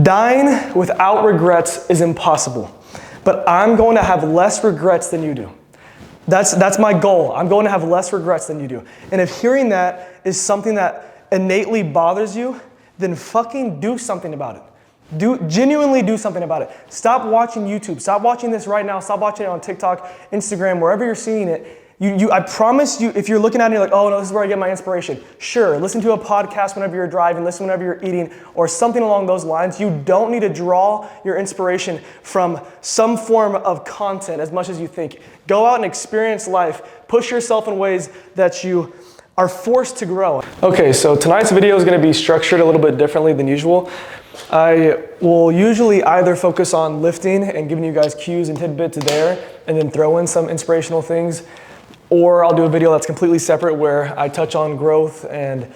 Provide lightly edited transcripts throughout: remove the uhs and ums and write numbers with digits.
Dying without regrets is impossible, but I'm going to have less regrets than you do. That's my goal. I'm going to have less regrets than you do. And if hearing that is something that innately bothers you, then fucking do something about it. Genuinely do something about it. Stop watching YouTube. Stop watching this right now. Stop watching it on TikTok, Instagram, wherever you're seeing it. I promise you, if you're looking at it and you're like, oh no, this is where I get my inspiration. Sure, listen to a podcast whenever you're driving, listen whenever you're eating, or something along those lines. You don't need to draw your inspiration from some form of content as much as you think. Go out and experience life. Push yourself in ways that you are forced to grow. Okay, so tonight's video is gonna be structured a little bit differently than usual. I will usually either focus on lifting and giving you guys cues and tidbits there, and then throw in some inspirational things, or I'll do a video that's completely separate where I touch on growth and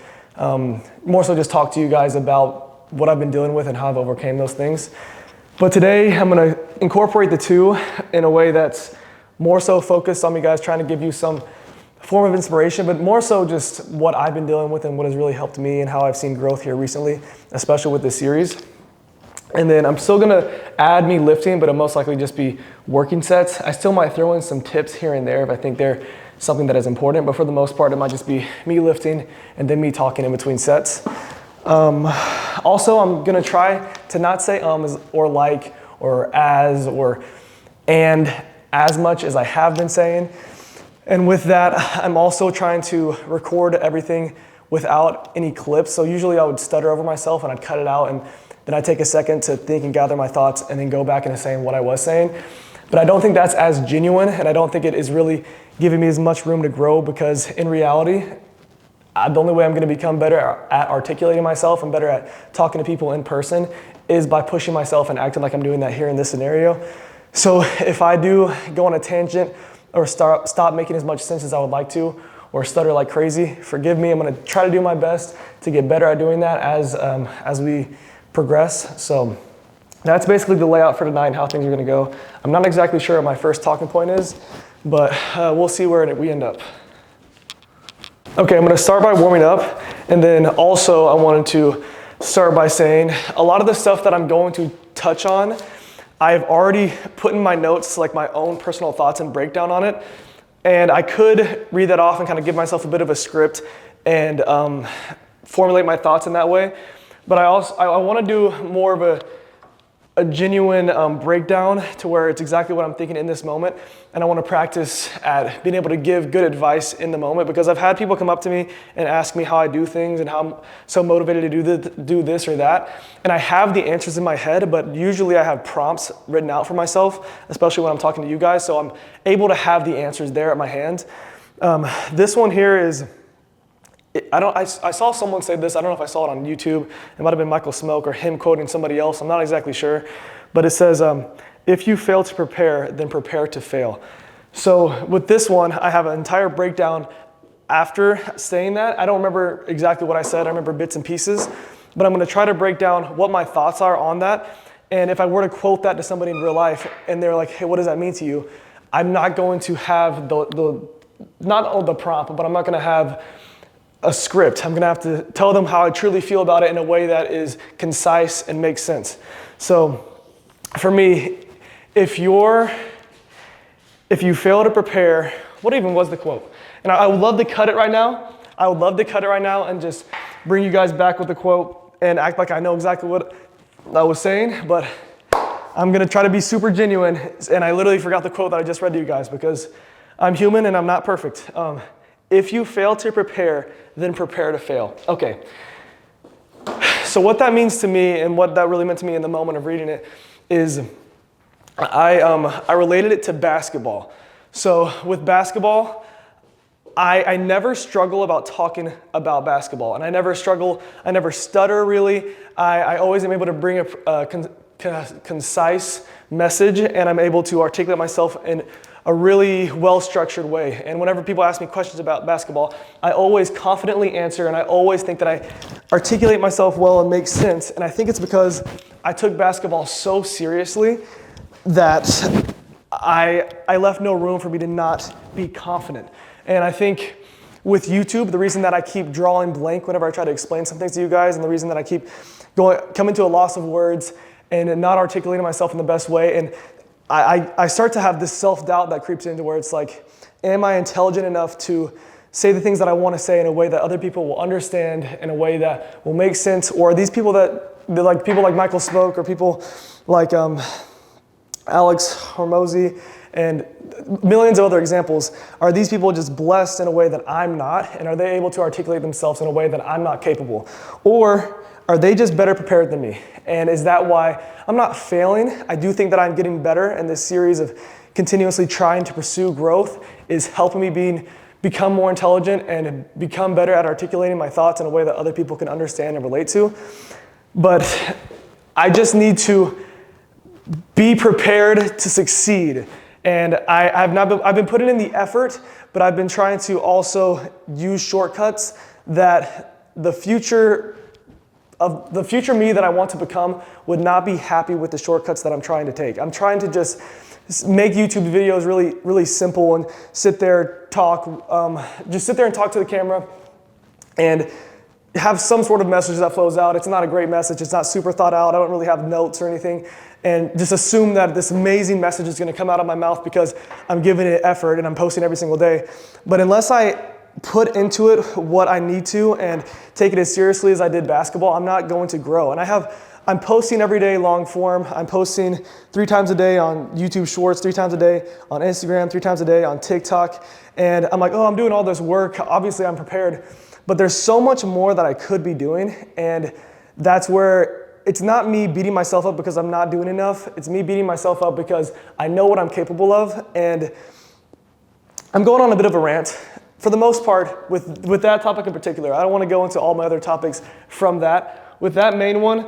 more so just talk to you guys about what I've been dealing with and how I've overcame those things. But today I'm gonna incorporate the two in a way that's more so focused on me guys trying to give you some form of inspiration, but more so just what I've been dealing with and what has really helped me and how I've seen growth here recently, especially with this series. And then I'm still gonna add me lifting, but it'll most likely just be working sets. I still might throw in some tips here and there if I think they're something that is important, but for the most part, it might just be me lifting and then me talking in between sets. Also, I'm gonna try to not say or like or as or and as much as I have been saying. And with that, I'm also trying to record everything without any clips. So usually I would stutter over myself and I'd cut it out, and then I'd take a second to think and gather my thoughts and then go back into saying what I was saying. But I don't think that's as genuine, and I don't think it is really giving me as much room to grow, because in reality, the only way I'm gonna become better at articulating myself and better at talking to people in person is by pushing myself and acting like I'm doing that here in this scenario. So if I do go on a tangent or stop making as much sense as I would like to, or stutter like crazy, forgive me. I'm gonna try to do my best to get better at doing that as we progress. So that's basically the layout for tonight and how things are gonna go. I'm not exactly sure what my first talking point is, but we'll see where we end up. Okay, I'm gonna start by warming up, and then also I wanted to start by saying a lot of the stuff that I'm going to touch on, I've already put in my notes like my own personal thoughts and breakdown on it, and I could read that off and kind of give myself a bit of a script and formulate my thoughts in that way. But I want to do more of a genuine breakdown to where it's exactly what I'm thinking in this moment, and I want to practice at being able to give good advice in the moment, because I've had people come up to me and ask me how I do things and how I'm so motivated to do this or that, and I have the answers in my head, but usually I have prompts written out for myself, especially when I'm talking to you guys, so I'm able to have the answers there at my hand. This one here is, I saw someone say this, I don't know if I saw it on YouTube, it might have been Michael Smoke or him quoting somebody else, I'm not exactly sure, but it says, if you fail to prepare, then prepare to fail. So with this one, I have an entire breakdown after saying that. I don't remember exactly what I said, I remember bits and pieces, but I'm gonna try to break down what my thoughts are on that, and if I were to quote that to somebody in real life, and they're like, hey, what does that mean to you? I'm not going to have not the prompt, but I'm not gonna have a script. I'm gonna have to tell them how I truly feel about it in a way that is concise and makes sense. So for me, if you fail to prepare, what even was the quote? And I would love to cut it right now. I would love to cut it right now and just bring you guys back with the quote and act like I know exactly what I was saying, but I'm gonna try to be super genuine, and I literally forgot the quote that I just read to you guys because I'm human and I'm not perfect. If you fail to prepare, then prepare to fail. Okay, so what that means to me and what that really meant to me in the moment of reading it is I related it to basketball. So with basketball, I never struggle about talking about basketball, and I never stutter really. I always am able to bring a concise message, and I'm able to articulate myself in a really well-structured way. And whenever people ask me questions about basketball, I always confidently answer, and I always think that I articulate myself well and make sense. And I think it's because I took basketball so seriously that I left no room for me to not be confident. And I think with YouTube, the reason that I keep drawing blank whenever I try to explain some things to you guys, and the reason that I keep coming to a loss of words and not articulating myself in the best way. And I start to have this self-doubt that creeps into where it's like, am I intelligent enough to say the things that I want to say in a way that other people will understand, in a way that will make sense? Or are these people people like Michael Smoke, or people like Alex Hormozy, and millions of other examples, are these people just blessed in a way that I'm not? And are they able to articulate themselves in a way that I'm not capable? Or are they just better prepared than me? And is that why I'm not failing? I do think that I'm getting better, and this series of continuously trying to pursue growth is helping me become more intelligent and become better at articulating my thoughts in a way that other people can understand and relate to. But I just need to be prepared to succeed. And I've been putting in the effort, but I've been trying to also use shortcuts that the future me that I want to become would not be happy with the shortcuts that I'm trying to take. I'm trying to just make YouTube videos really, really simple and sit there and talk to the camera and have some sort of message that flows out. It's not a great message. It's not super thought out. I don't really have notes or anything. And just assume that this amazing message is going to come out of my mouth because I'm giving it effort and I'm posting every single day. But unless I put into it what I need to and take it as seriously as I did basketball, I'm not going to grow. And I'm posting every day long form. I'm posting 3 times a day on YouTube Shorts, 3 times a day on Instagram, 3 times a day on TikTok. And I'm like, oh, I'm doing all this work. Obviously, I'm prepared. But there's so much more that I could be doing. And that's where it's not me beating myself up because I'm not doing enough. It's me beating myself up because I know what I'm capable of. And I'm going on a bit of a rant. For the most part, with that topic in particular, I don't want to go into all my other topics from that. With that main one,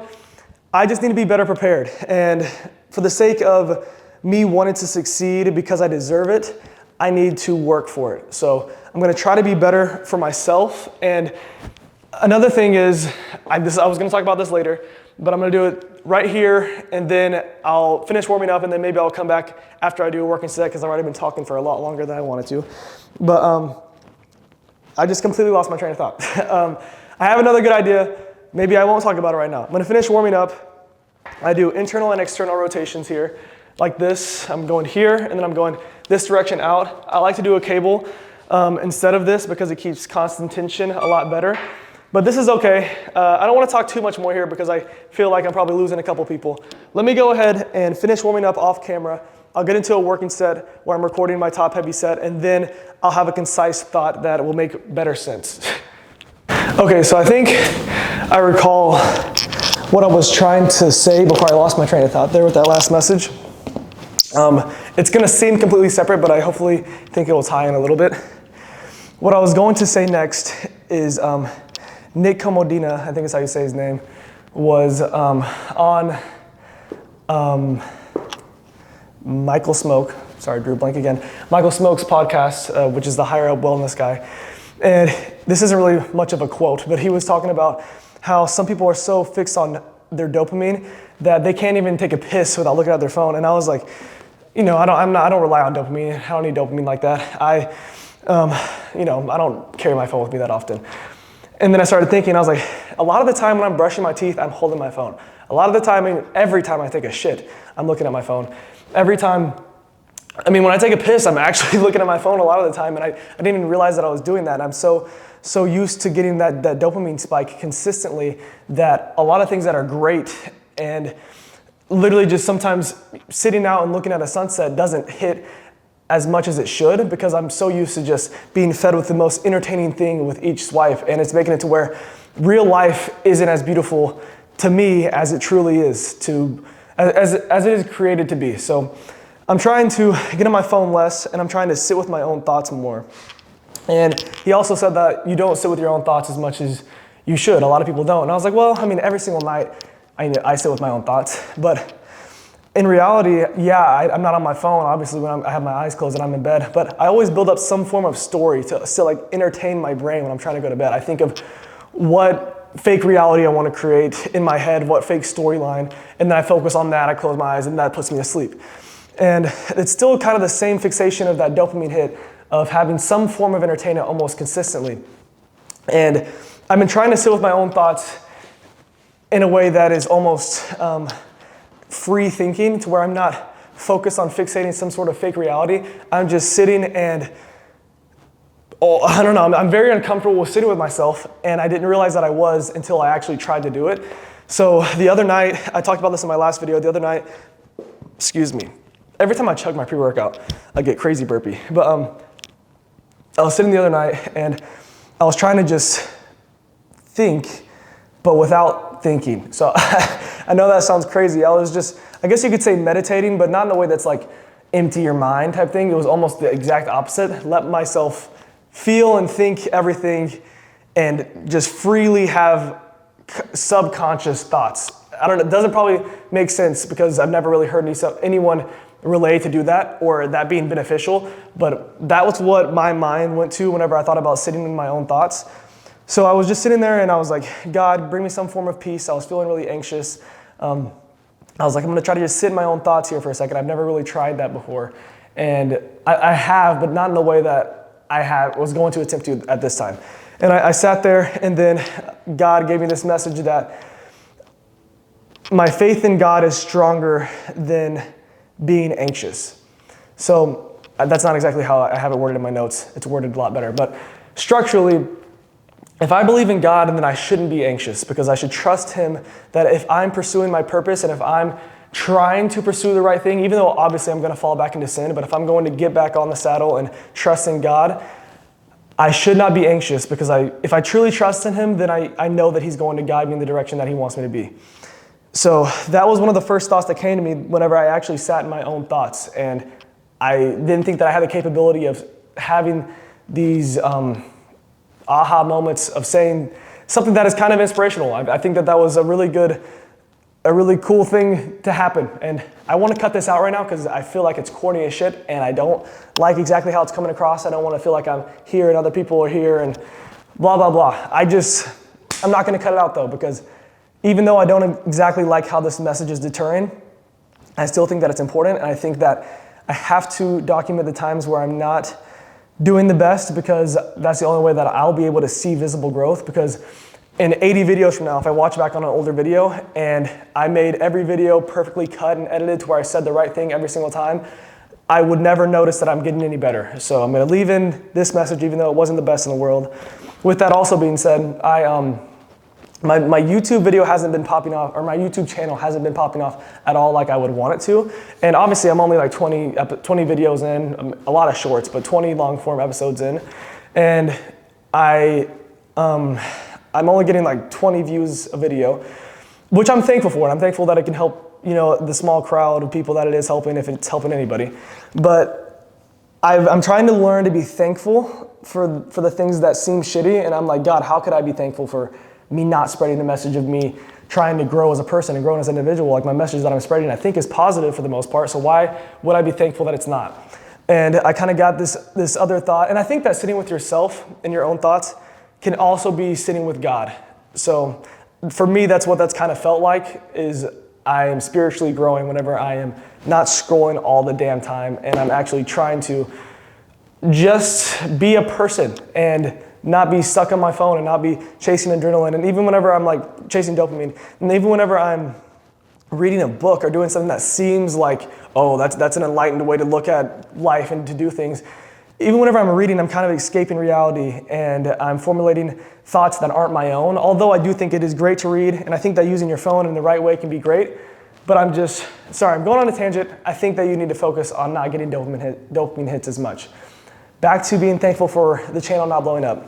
I just need to be better prepared. And for the sake of me wanting to succeed because I deserve it, I need to work for it. So I'm going to try to be better for myself. And another thing is, I was going to talk about this later, but I'm going to do it right here, and then I'll finish warming up, and then maybe I'll come back after I do a working set because I've already been talking for a lot longer than I wanted to. But I just completely lost my train of thought. I have another good idea. Maybe I won't talk about it right now. I'm going to finish warming up. I do internal and external rotations here, like this. I'm going here, and then I'm going this direction out. I like to do a cable instead of this because it keeps constant tension a lot better. But this is okay. I don't want to talk too much more here because I feel like I'm probably losing a couple people. Let me go ahead and finish warming up off camera. I'll get into a working set where I'm recording my top heavy set, and then I'll have a concise thought that will make better sense. Okay, so I think I recall what I was trying to say before I lost my train of thought there with that last message. It's gonna seem completely separate, but I hopefully think it will tie in a little bit. What I was going to say next is Nick Comodina, I think is how you say his name, was on Michael Smoke, sorry, drew a blank again, Michael Smoke's podcast, which is the Higher Up Wellness guy. And this isn't really much of a quote, but he was talking about how some people are so fixed on their dopamine that they can't even take a piss without looking at their phone. And I was like, I don't rely on dopamine. I don't need dopamine like that. I don't carry my phone with me that often. And then I started thinking, I was like, a lot of the time when I'm brushing my teeth, I'm holding my phone. A lot of the time, every time I take a shit, I'm looking at my phone. Every time, when I take a piss, I'm actually looking at my phone a lot of the time, and I didn't even realize that I was doing that. And I'm so used to getting that dopamine spike consistently that a lot of things that are great and literally just sometimes sitting out and looking at a sunset doesn't hit as much as it should because I'm so used to just being fed with the most entertaining thing with each swipe, and it's making it to where real life isn't as beautiful to me as it truly is as it is created to be. So I'm trying to get on my phone less, and I'm trying to sit with my own thoughts more. And he also said that you don't sit with your own thoughts as much as you should. A lot of people don't. And I was like, well, every single night I sit with my own thoughts. But in reality, I'm not on my phone, obviously, when I have my eyes closed and I'm in bed. But I always build up some form of story to still entertain my brain when I'm trying to go to bed. I think of what fake reality I want to create in my head, what fake storyline, and then I focus on that, I close my eyes, and that puts me to sleep. And it's still kind of the same fixation of that dopamine hit of having some form of entertainment almost consistently. And I've been trying to sit with my own thoughts in a way that is almost free thinking, to where I'm not focused on fixating some sort of fake reality. I'm just sitting and, I don't know, I'm very uncomfortable with sitting with myself, and I didn't realize that I was until I actually tried to do it. So the other night, I talked about this in my last video, the other night, excuse me, every time I chug my pre-workout, I get crazy burpy. But I was sitting the other night, and I was trying to just think, but without thinking. So I know that sounds crazy. I was just, I guess you could say meditating, but not in a way that's like empty your mind type thing. It was almost the exact opposite. Let myself feel and think everything and just freely have subconscious thoughts. I don't know, it doesn't probably make sense because I've never really heard anyone relate to do that or that being beneficial, but that was what my mind went to whenever I thought about sitting in my own thoughts. So I was just sitting there and I was like, God, bring me some form of peace. I was feeling really anxious. I was like, I'm gonna try to just sit in my own thoughts here for a second. I've never really tried that before. And I have, but not in the way that was going to attempt to at this time. And I sat there, and then God gave me this message that my faith in God is stronger than being anxious. So that's not exactly how I have it worded in my notes. It's worded a lot better. But structurally, if I believe in God, then I shouldn't be anxious, because I should trust Him that if I'm pursuing my purpose and if I'm trying to pursue the right thing, even though obviously I'm going to fall back into sin, but if I'm going to get back on the saddle and trust in God, I should not be anxious, because if I truly trust in Him, then I know that He's going to guide me in the direction that He wants me to be. So that was one of the first thoughts that came to me whenever I actually sat in my own thoughts. And I didn't think that I had the capability of having these aha moments of saying something that is kind of inspirational. I think that was a really cool thing to happen. And I want to cut this out right now because I feel like it's corny as shit and I don't like exactly how it's coming across. I don't want to feel like I'm here and other people are here and blah, blah, blah. I'm not going to cut it out though, because even though I don't exactly like how this message is deterring, I still think that it's important. And I think that I have to document the times where I'm not doing the best, because that's the only way that I'll be able to see visible growth. Because in 80 videos from now, if I watch back on an older video and I made every video perfectly cut and edited to where I said the right thing every single time, I would never notice that I'm getting any better. So I'm gonna leave in this message, even though it wasn't the best in the world. With that also being said, my YouTube video hasn't been popping off, or my YouTube channel hasn't been popping off at all like I would want it to. And obviously I'm only like 20 videos in, a lot of shorts, but 20 long form episodes in. And I'm only getting like 20 views a video, which I'm thankful for. And I'm thankful that it can help, the small crowd of people that it is helping, if it's helping anybody. But I'm trying to learn to be thankful for the things that seem shitty. And I'm like, God, how could I be thankful for me not spreading the message of me trying to grow as a person and grow as an individual? Like, my message that I'm spreading, I think, is positive for the most part. So why would I be thankful that it's not? And I kind of got this other thought. And I think that sitting with yourself and your own thoughts can also be sitting with God. So for me, that's what that's kind of felt like, is I am spiritually growing whenever I am not scrolling all the damn time, and I'm actually trying to just be a person and not be stuck on my phone and not be chasing adrenaline. And even whenever I'm like chasing dopamine, and even whenever I'm reading a book or doing something that seems like, oh, that's an enlightened way to look at life and to do things. Even whenever I'm reading, I'm kind of escaping reality and I'm formulating thoughts that aren't my own. Although I do think it is great to read, and I think that using your phone in the right way can be great. But I'm going on a tangent. I think that you need to focus on not getting dopamine hits as much. Back to being thankful for the channel not blowing up.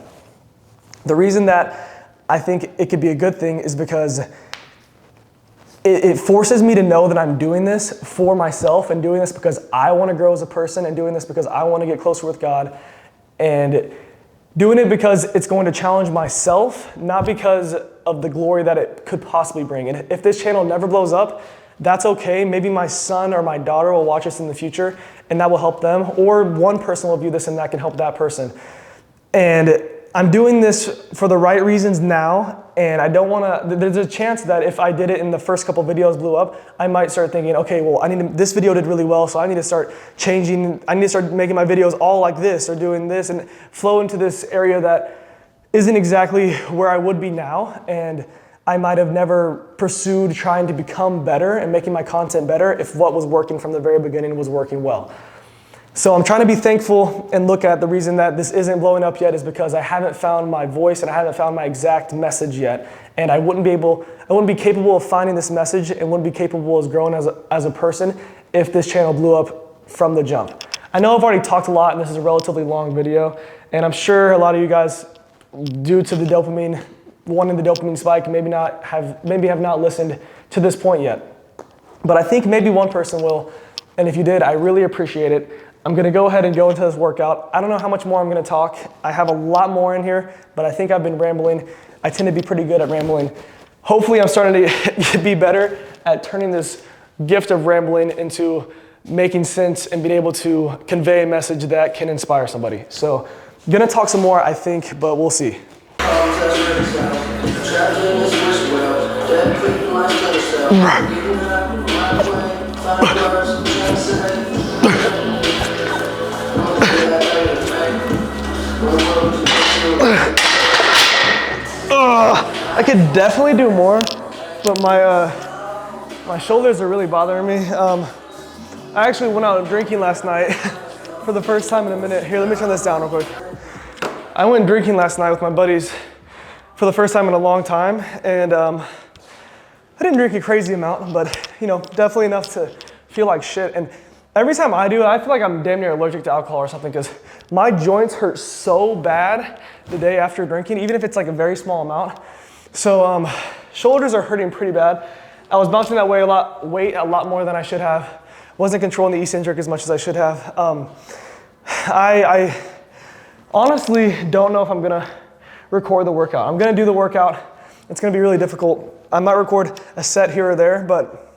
The reason that I think it could be a good thing is because it forces me to know that I'm doing this for myself, and doing this because I want to grow as a person, and doing this because I want to get closer with God, and doing it because it's going to challenge myself, not because of the glory that it could possibly bring. And if this channel never blows up, that's okay. Maybe my son or my daughter will watch this in the future, and that will help them, or one person will view this and that can help that person. And I'm doing this for the right reasons now, and I don't want to, there's a chance that if I did it and the first couple videos blew up, I might start thinking, okay, well, this video did really well, so I need to start changing, I need to start making my videos all like this or doing this, and flow into this area that isn't exactly where I would be now. And I might have never pursued trying to become better and making my content better if what was working from the very beginning was working well. So I'm trying to be thankful and look at the reason that this isn't blowing up yet is because I haven't found my voice and I haven't found my exact message yet. And I wouldn't be capable of finding this message and wouldn't be capable of growing as a person if this channel blew up from the jump. I know I've already talked a lot and this is a relatively long video, and I'm sure a lot of you guys, due to the dopamine, wanting the dopamine spike, maybe have not listened to this point yet. But I think maybe one person will, and if you did, I really appreciate it. I'm gonna go ahead and go into this workout. I don't know how much more I'm gonna talk. I have a lot more in here, but I think I've been rambling. I tend to be pretty good at rambling. Hopefully I'm starting to be better at turning this gift of rambling into making sense and being able to convey a message that can inspire somebody. So I'm gonna talk some more, I think, but we'll see. I could definitely do more, but my shoulders are really bothering me. I actually went out drinking last night for the first time in a minute. Here, let me turn this down real quick. I went drinking last night with my buddies for the first time in a long time, and I didn't drink a crazy amount, but definitely enough to feel like shit. And every time I do it, I feel like I'm damn near allergic to alcohol or something because my joints hurt so bad the day after drinking, even if it's like a very small amount. So shoulders are hurting pretty bad. I was bouncing that weight a lot more than I should have. Wasn't controlling the eccentric as much as I should have. I honestly don't know if I'm gonna record the workout. I'm gonna do the workout. It's gonna be really difficult. I might record a set here or there, but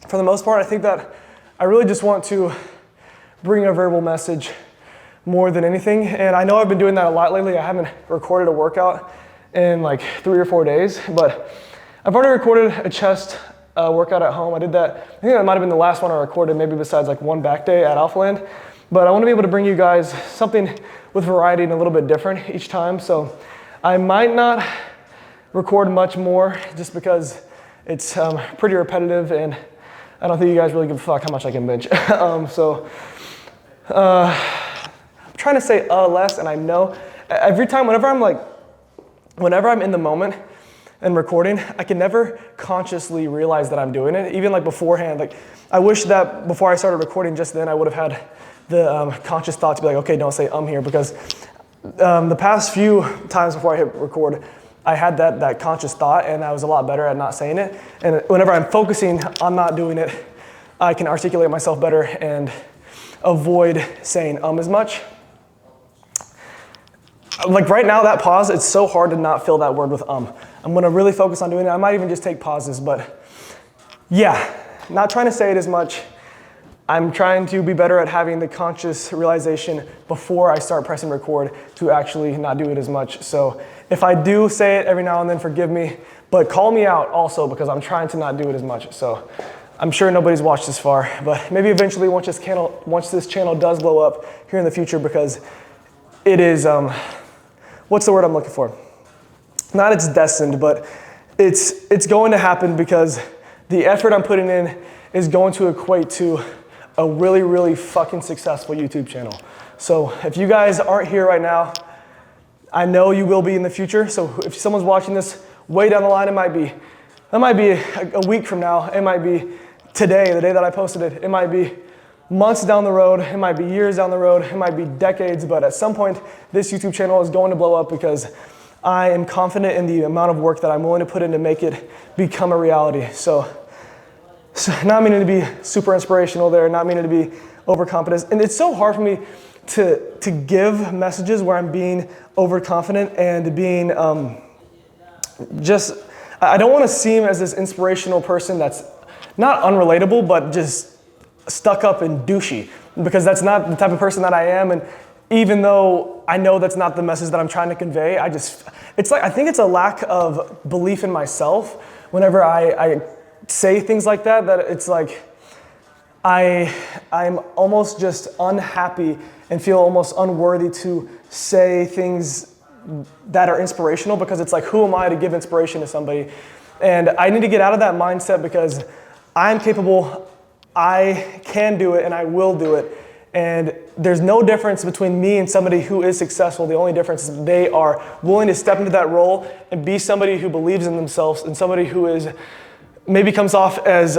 for the most part, I think that I really just want to bring a verbal message more than anything. And I know I've been doing that a lot lately. I haven't recorded a workout in like 3 or 4 days, but I've already recorded a chest workout at home. I did that, I think that might have been the last one I recorded, maybe besides like one back day at Alphaland. But I want to be able to bring you guys something with variety and a little bit different each time. So I might not record much more just because it's pretty repetitive and I don't think you guys really give a fuck how much I can bench. I'm trying to say less, and I know every time, whenever I'm in the moment and recording, I can never consciously realize that I'm doing it. Even like beforehand, like I wish that before I started recording just then, I would have had the conscious thought to be like, okay, don't say here, because the past few times before I hit record, I had that conscious thought and I was a lot better at not saying it. And whenever I'm focusing on not doing it, I can articulate myself better and avoid saying as much. Like right now, that pause, it's so hard to not fill that word with I'm gonna really focus on doing it. I might even just take pauses, but yeah, not trying to say it as much. I'm trying to be better at having the conscious realization before I start pressing record to actually not do it as much. So if I do say it every now and then, forgive me, but call me out also because I'm trying to not do it as much. So I'm sure nobody's watched this far, but maybe eventually once this channel does blow up here in the future, because it is, what's the word I'm looking for? Not it's destined, but it's going to happen because the effort I'm putting in is going to equate to a really, really fucking successful YouTube channel. So if you guys aren't here right now, I know you will be in the future. So if someone's watching this way down the line, that might be a week from now. It might be today, the day that I posted it. It might be months down the road. It might be years down the road. It might be decades. But at some point, this YouTube channel is going to blow up because I am confident in the amount of work that I'm willing to put in to make it become a reality. So not meaning to be super inspirational there, not meaning to be overconfident. And it's so hard for me to give messages where I'm being overconfident and being I don't want to seem as this inspirational person that's not unrelatable, but just stuck up and douchey, because that's not the type of person that I am. And even though I know that's not the message that I'm trying to convey, I think it's a lack of belief in myself whenever I say things like that it's like I'm almost just unhappy and feel almost unworthy to say things that are inspirational, because it's like, who am I to give inspiration to somebody And I need to get out of that mindset because I'm capable, I can do it, and I will do it. And there's no difference between me and somebody who is successful. The only difference is they are willing to step into that role and be somebody who believes in themselves and somebody who is maybe comes off as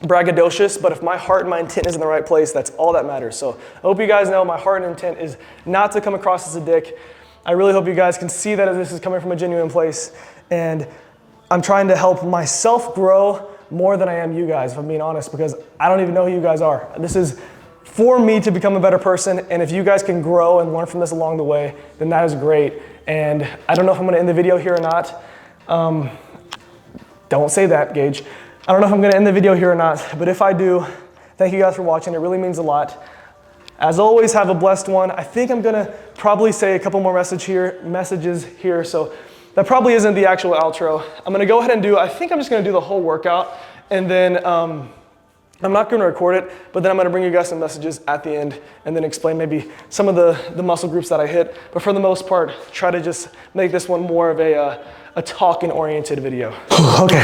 braggadocious, but if my heart and my intent is in the right place, that's all that matters. So I hope you guys know my heart and intent is not to come across as a dick. I really hope you guys can see that this is coming from a genuine place. And I'm trying to help myself grow more than I am you guys, if I'm being honest, because I don't even know who you guys are. This is for me to become a better person, and if you guys can grow and learn from this along the way, then that is great. And I don't know if I'm gonna end the video here or not. Don't say that, Gage. I don't know if I'm gonna end the video here or not, but if I do, thank you guys for watching. It really means a lot. As always, have a blessed one. I think I'm gonna probably say a couple more messages here, so that probably isn't the actual outro. I'm gonna go ahead and I think I'm just gonna do the whole workout, and then I'm not gonna record it, but then I'm gonna bring you guys some messages at the end and then explain maybe some of the muscle groups that I hit. But for the most part, try to just make this one more of a talking oriented video. Okay,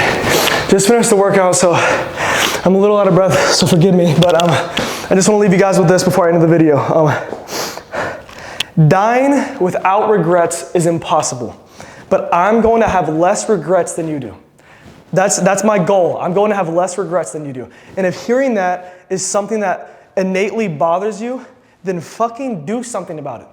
just finished the workout, so I'm a little out of breath, so forgive me, but I just wanna leave you guys with this before I end the video. Dying without regrets is impossible, but I'm going to have less regrets than you do. That's my goal. I'm going to have less regrets than you do. And if hearing that is something that innately bothers you, then fucking do something about it.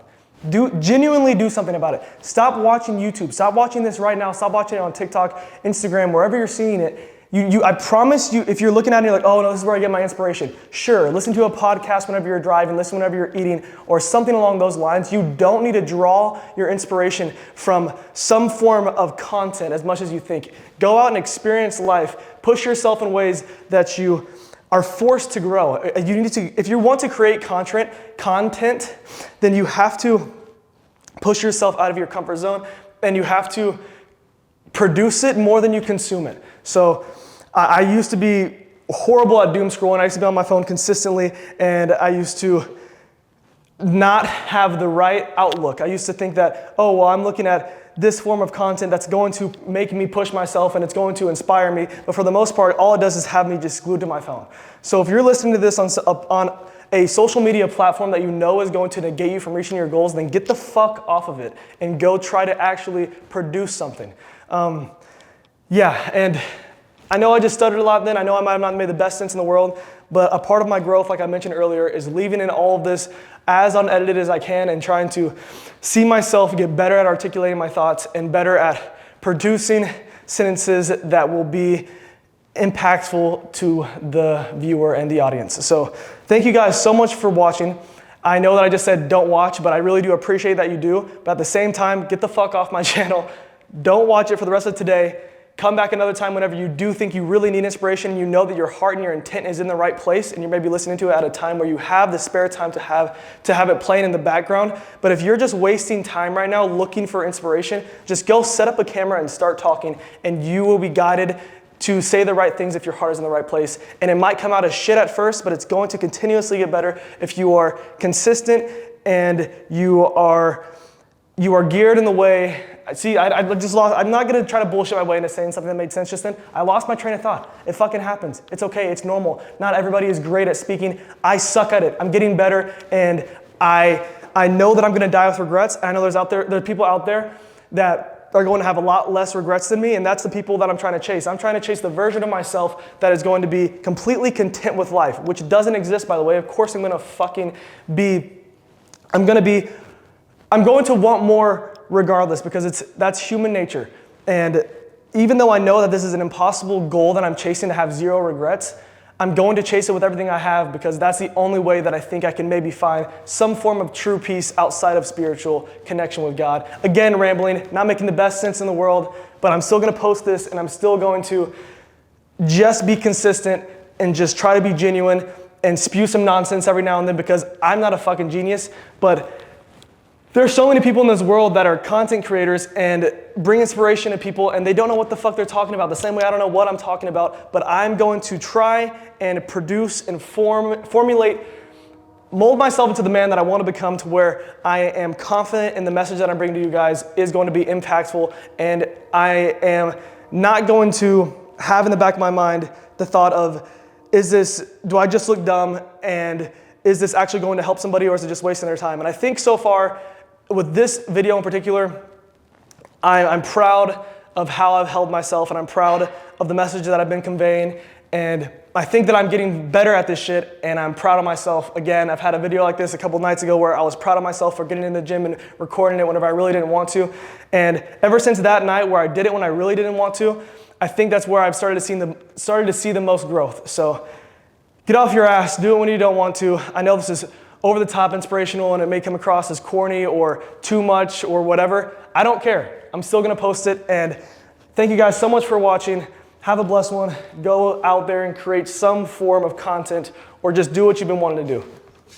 Genuinely do something about it. Stop watching YouTube. Stop watching this right now. Stop watching it on TikTok, Instagram, wherever you're seeing it. I promise you, if you're looking at it and you're like, oh no, this is where I get my inspiration. Sure, listen to a podcast whenever you're driving, listen whenever you're eating, or something along those lines. You don't need to draw your inspiration from some form of content as much as you think. Go out and experience life. Push yourself in ways that you are forced to grow. If you want to create content, then you have to push yourself out of your comfort zone, and you have to produce it more than you consume it. So I used to be horrible at doom scrolling. I used to be on my phone consistently, and I used to not have the right outlook. I used to think that, oh, well, I'm looking at this form of content that's going to make me push myself and it's going to inspire me. But for the most part, all it does is have me just glued to my phone. So if you're listening to this on a social media platform that you know is going to negate you from reaching your goals, then get the fuck off of it and go try to actually produce something. Yeah, and I know I just stuttered a lot then. I know I might have not made the best sense in the world, but a part of my growth, like I mentioned earlier, is leaving in all of this as unedited as I can and trying to see myself get better at articulating my thoughts and better at producing sentences that will be impactful to the viewer and the audience. So thank you guys so much for watching. I know that I just said don't watch, but I really do appreciate that you do. But at the same time, get the fuck off my channel. Don't watch it for the rest of today. Come back another time whenever you do think you really need inspiration, and you know that your heart and your intent is in the right place, and you're maybe listening to it at a time where you have the spare time to have it playing in the background. But if you're just wasting time right now looking for inspiration, just go set up a camera and start talking, and you will be guided to say the right things if your heart is in the right place. And it might come out as shit at first, but it's going to continuously get better if you are consistent and you are geared in the way. See, I just lost. I'm not gonna try to bullshit my way into saying something that made sense just then. I lost my train of thought. It fucking happens. It's okay, it's normal. Not everybody is great at speaking. I suck at it. I'm getting better, and I know that I'm gonna die with regrets. I know there are people out there that are going to have a lot less regrets than me, and that's the people that I'm trying to chase. I'm trying to chase the version of myself that is going to be completely content with life, which doesn't exist, by the way. Of course I'm going to want more regardless, because that's human nature. And even though I know that this is an impossible goal that I'm chasing to have zero regrets, I'm going to chase it with everything I have, because that's the only way that I think I can maybe find some form of true peace outside of spiritual connection with God. Again, rambling, not making the best sense in the world, but I'm still gonna post this, and I'm still going to just be consistent and just try to be genuine and spew some nonsense every now and then, because I'm not a fucking genius, but there's so many people in this world that are content creators and bring inspiration to people, and they don't know what the fuck they're talking about. The same way I don't know what I'm talking about, but I'm going to try and produce and formulate mold myself into the man that I want to become, to where I am confident in the message that I'm bringing to you guys is going to be impactful, and I am not going to have in the back of my mind the thought of, do I just look dumb, and is this actually going to help somebody, or is it just wasting their time? And I think so far with this video in particular, I'm proud of how I've held myself, and I'm proud of the message that I've been conveying, and I think that I'm getting better at this shit, and I'm proud of myself. Again, I've had a video like this a couple nights ago where I was proud of myself for getting in the gym and recording it whenever I really didn't want to. And ever since that night where I did it when I really didn't want to, I think that's where I've started to see the most growth. So get off your ass, do it when you don't want to. I know this is over the top inspirational and it may come across as corny or too much or whatever. I don't care. I'm still gonna post it, and thank you guys so much for watching. Have a blessed one. Go out there and create some form of content, or just do what you've been wanting to do.